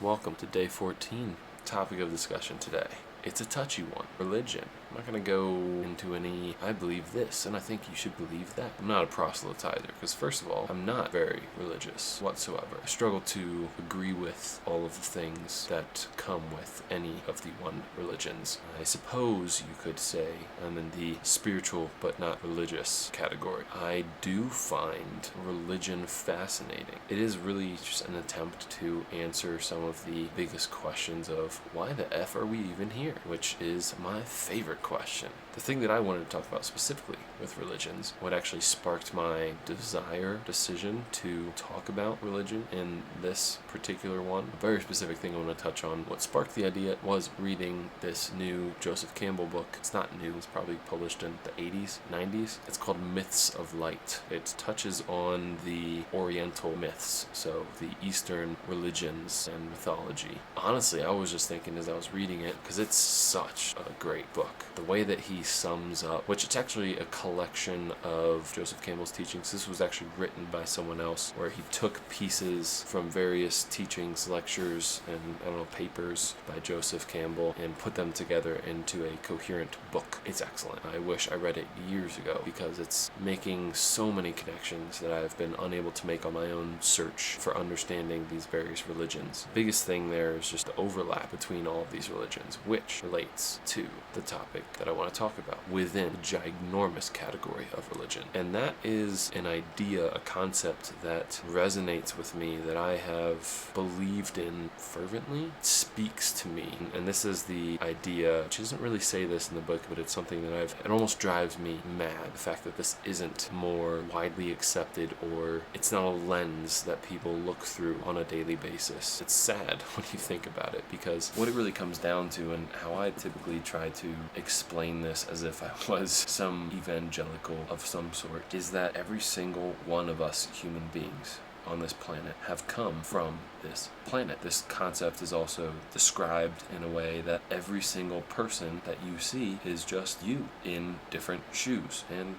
Welcome to day 14. Topic of discussion today. It's a touchy one. Religion. I'm not going to go into any, I believe this, and I think you should believe that. I'm not a proselytizer, because first of all, I'm not very religious whatsoever. I struggle to agree with all of the things that come with any of the one religions. I suppose you could say I'm in the spiritual but not religious category. I do find religion fascinating. It is really just an attempt to answer some of the biggest questions of why the F are we even here? Which is my favorite question. The thing that I wanted to talk about specifically with religions, what actually sparked my decision to talk about religion in this particular one, a very specific thing I want to touch on. What sparked the idea was reading this new Joseph Campbell book. It's not new, it's probably published in the 80s, 90s. It's called Myths of Light. It touches on the Oriental myths, so the Eastern religions and mythology. Honestly, I was just thinking as I was reading it, because it's such a great book. The way that he sums up, which it's actually a collection of Joseph Campbell's teachings. This was actually written by someone else, where he took pieces from various teachings, lectures, and papers by Joseph Campbell and put them together into a coherent book. It's excellent. I wish I read it years ago because it's making so many connections that I've been unable to make on my own search for understanding these various religions. The biggest thing there is just the overlap between all of these religions, which relates to the topic that I want to talk about within the ginormous category of religion. And that is an idea, a concept that resonates with me, that I have believed in fervently. It speaks to me. And this is the idea, which doesn't really say this in the book, but it's something that it almost drives me mad. The fact that this isn't more widely accepted, or it's not a lens that people look through on a daily basis. It's sad when you think about it, because what it really comes down to, and how I typically try to explain this as if I was some evangelical of some sort, is that every single one of us human beings on this planet have come from this planet. This concept is also described in a way that every single person that you see is just you in different shoes and,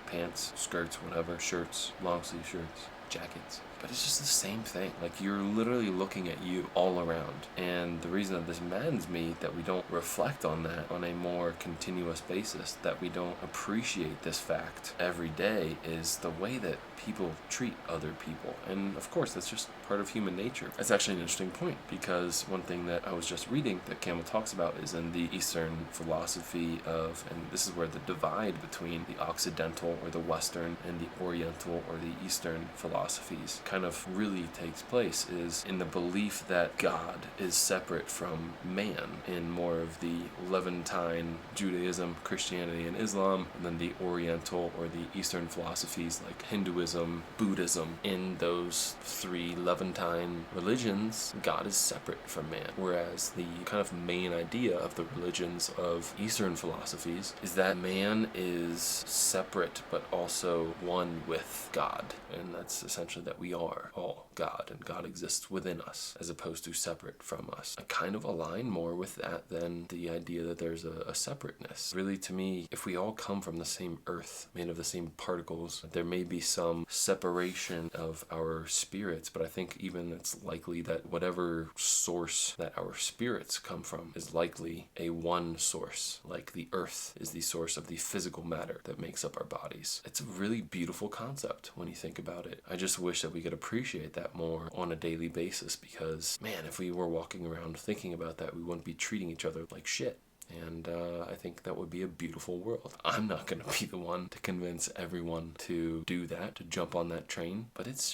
pants, skirts, whatever, shirts, long sleeve shirts, jackets. But it's just the same thing. Like, you're literally looking at you all around. And the reason that this maddens me, that we don't reflect on that on a more continuous basis, that we don't appreciate this fact every day, is the way that people treat other people. And of course, that's just part of human nature. That's actually an interesting point, because one thing that I was just reading that Campbell talks about is in the Eastern philosophy of, and this is where the divide between the Occidental or the Western and the Oriental or the Eastern philosophies kind of really takes place, is in the belief that God is separate from man in more of the Levantine Judaism, Christianity, and Islam, and then the Oriental or the Eastern philosophies like Hinduism, Buddhism. In those three Levantine religions, God is separate from man, whereas the kind of main idea of the religions of Eastern philosophies is that man is separate but also one with God, and that's essentially that we are all God, and God exists within us as opposed to separate from us. I kind of align more with that than the idea that there's a separateness. Really, to me, if we all come from the same earth, made of the same particles, there may be some separation of our spirits, but I think even it's likely that whatever source that our spirits come from is likely a one source, like the earth is the source of the physical matter that makes up our bodies. It's a really beautiful concept when you think about it. I just wish that we could appreciate that more on a daily basis, because, man, if we were walking around thinking about that, we wouldn't be treating each other like shit. And I think that would be a beautiful world. I'm not going to be the one to convince everyone to do that, to jump on that train, but it's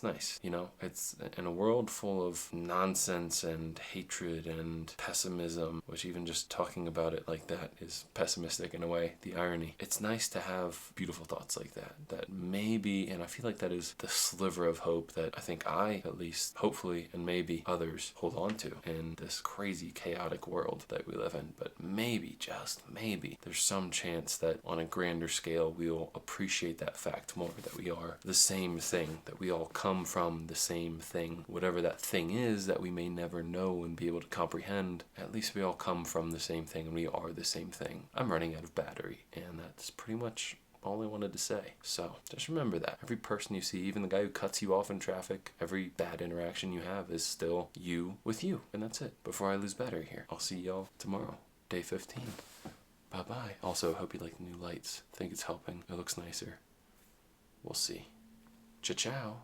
nice, It's in a world full of nonsense and hatred and pessimism, which even just talking about it like that is pessimistic in a way, the irony. It's nice to have beautiful thoughts like that maybe, and I feel like that is the sliver of hope that I think I, at least, hopefully, and maybe others hold on to in this crazy, chaotic world that we live in. But maybe, just maybe, there's some chance that on a grander scale, we'll appreciate that fact more, that we are the same thing, that we all come from the same thing. Whatever that thing is that we may never know and be able to comprehend, at least we all come from the same thing and we are the same thing. I'm running out of battery, and that's pretty much all I wanted to say. So just remember that. Every person you see, even the guy who cuts you off in traffic, every bad interaction you have is still you with you. And that's it. Before I lose battery here, I'll see y'all tomorrow, day 15. Bye-bye. Also, I hope you like the new lights. I think it's helping. It looks nicer. We'll see. Ciao.